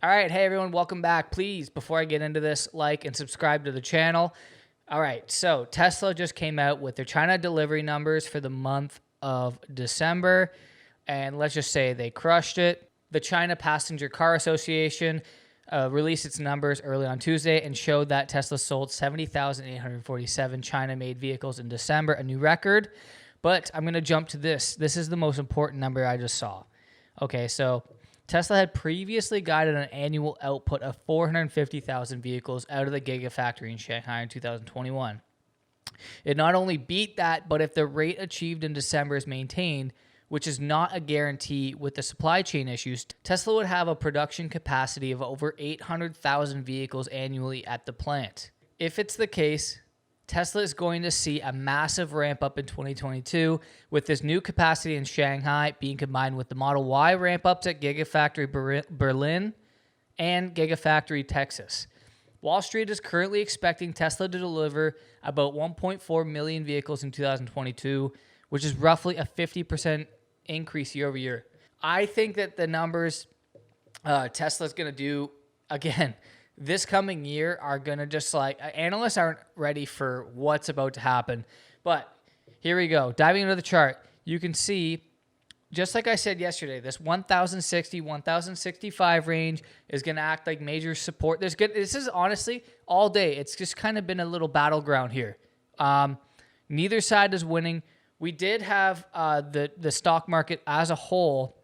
All right, hey everyone, welcome back. Please, before I get into this, like and subscribe to the channel. All right, so Tesla just came out with their China delivery numbers for the month of December, and let's just say they crushed it. The China Passenger Car Association released its numbers early on Tuesday and showed that Tesla sold 70,847 China-made vehicles in December, a new record. But I'm going to jump to this. This is the most important number I just saw. Okay, so Tesla had previously guided an annual output of 450,000 vehicles out of the Gigafactory in Shanghai in 2021. It not only beat that, but if the rate achieved in December is maintained, which is not a guarantee with the supply chain issues, Tesla would have a production capacity of over 800,000 vehicles annually at the plant. If it's the case, Tesla is going to see a massive ramp up in 2022 with this new capacity in Shanghai being combined with the Model Y ramp ups at Gigafactory Berlin and Gigafactory Texas. Wall Street is currently expecting Tesla to deliver about 1.4 million vehicles in 2022, which is roughly a 50% increase year over year. I think that the numbers Tesla's going to do, again, this coming year are going to just analysts aren't ready for what's about to happen. But here we go. Diving into the chart, you can see, just like I said yesterday, this 1,060, 1,065 range is going to act like major support. This is honestly all day. It's just kind of been a little battleground here. Neither side is winning. We did have the stock market as a whole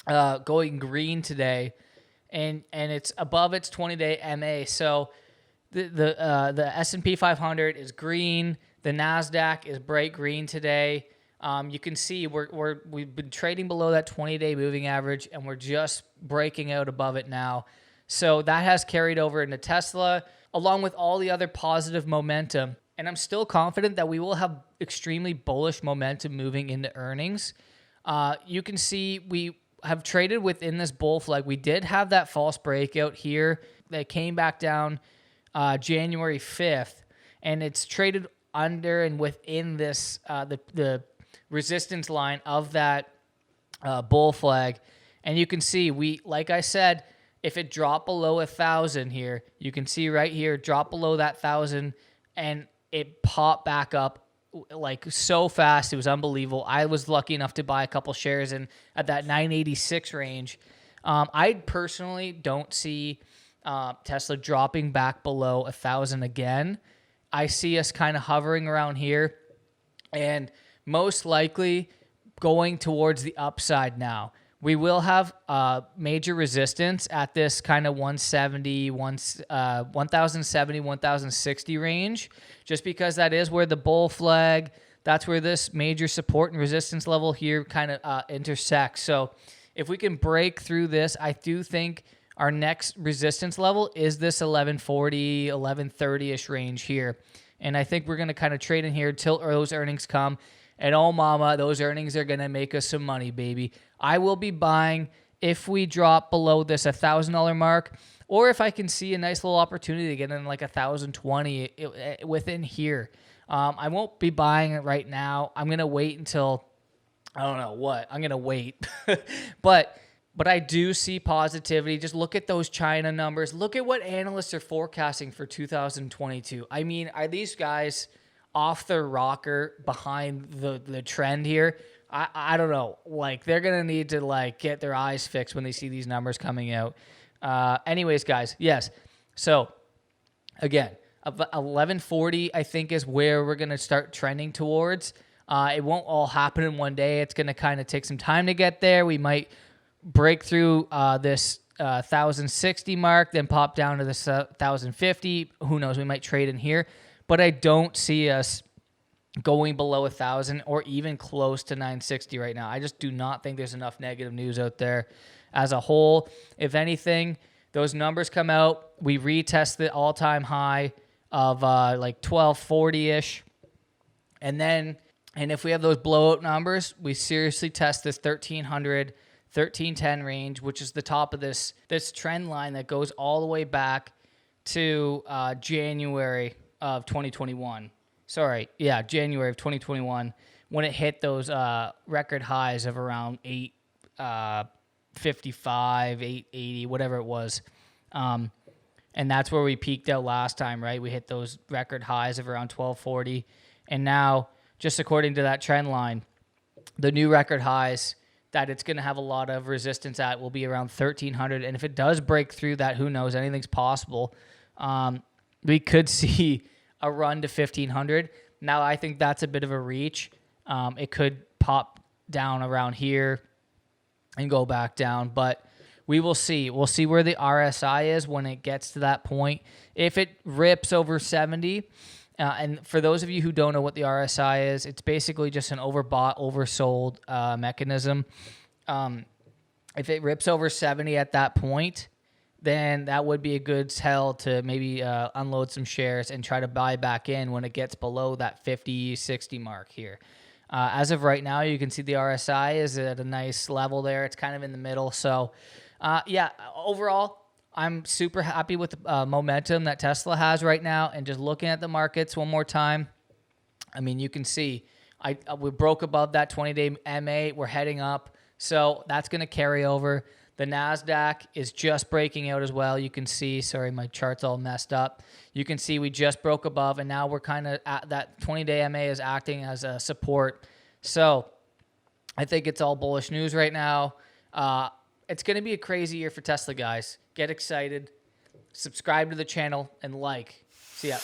going green today. And it's above its 20-day MA. So the S&P 500 is green. The Nasdaq is bright green today. You can see we've been trading below that 20-day moving average, and we're just breaking out above it now. So that has carried over into Tesla, along with all the other positive momentum. And I'm still confident that we will have extremely bullish momentum moving into earnings. You can see we have traded within this bull flag. We did have that false breakout here that came back down January 5th, and it's traded under and within this the resistance line of that bull flag. And you can see like I said, if it dropped below 1,000 here, you can see right here, drop below that 1,000, and it popped back up like so fast. It was unbelievable. I was lucky enough to buy a couple shares in at that 986 range. I personally don't see Tesla dropping back below 1,000 again. I see us kind of hovering around here and most likely going towards the upside now. We will have major resistance at this kind of 170, 1,070, 1,060 range, just because that is where the bull flag, that's where this major support and resistance level here kind of intersects. So if we can break through this, I do think our next resistance level is this 1140, 1130-ish range here. And I think we're going to kind of trade in here until those earnings come. And oh mama, those earnings are going to make us some money, baby. I will be buying if we drop below this $1,000 mark, or if I can see a nice little opportunity to get in like 1,020 within here. I won't be buying it right now. I'm going to wait until, I don't know what. I'm going to wait. But I do see positivity. Just look at those China numbers. Look at what analysts are forecasting for 2022. I mean, are these guys off their rocker behind the trend here? I don't know. Like, they're going to need to like get their eyes fixed when they see these numbers coming out. Anyways, guys, yes. So again, 1140 I think is where we're going to start trending towards. It won't all happen in one day. It's going to kind of take some time to get there. We might break through this 1,060 mark, then pop down to this 1,050. Who knows? We might trade in here. But I don't see us going below 1,000 or even close to 960 right now. I just do not think there's enough negative news out there as a whole. If anything, those numbers come out, we retest the all-time high of like 1240-ish. And if we have those blowout numbers, we seriously test this 1,300, 1,310 range, which is the top of this trend line that goes all the way back to January of 2021. January of 2021, when it hit those record highs of around 855, 880, whatever it was. And that's where we peaked out last time, right? We hit those record highs of around 1240. And now, just according to that trend line, the new record highs that it's going to have a lot of resistance at will be around 1300. And if it does break through that, who knows? Anything's possible. We could see a run to 1500. Now, I think that's a bit of a reach. It could pop down around here and go back down, but we will see. We'll see where the RSI is when it gets to that point. If it rips over 70, and for those of you who don't know what the RSI is, it's basically just an overbought, oversold mechanism. If it rips over 70 at that point, then that would be a good tell to maybe unload some shares and try to buy back in when it gets below that 50, 60 mark here. As of right now, you can see the RSI is at a nice level there. It's kind of in the middle. So, yeah, overall, I'm super happy with the momentum that Tesla has right now. And just looking at the markets one more time, I mean, you can see we broke above that 20-day MA. We're heading up. So that's going to carry over. The Nasdaq is just breaking out as well. You can see, sorry, my chart's all messed up. You can see we just broke above, and now we're kind of at that 20-day MA is acting as a support. So I think it's all bullish news right now. It's going to be a crazy year for Tesla, guys. Get excited. Subscribe to the channel and like. See ya.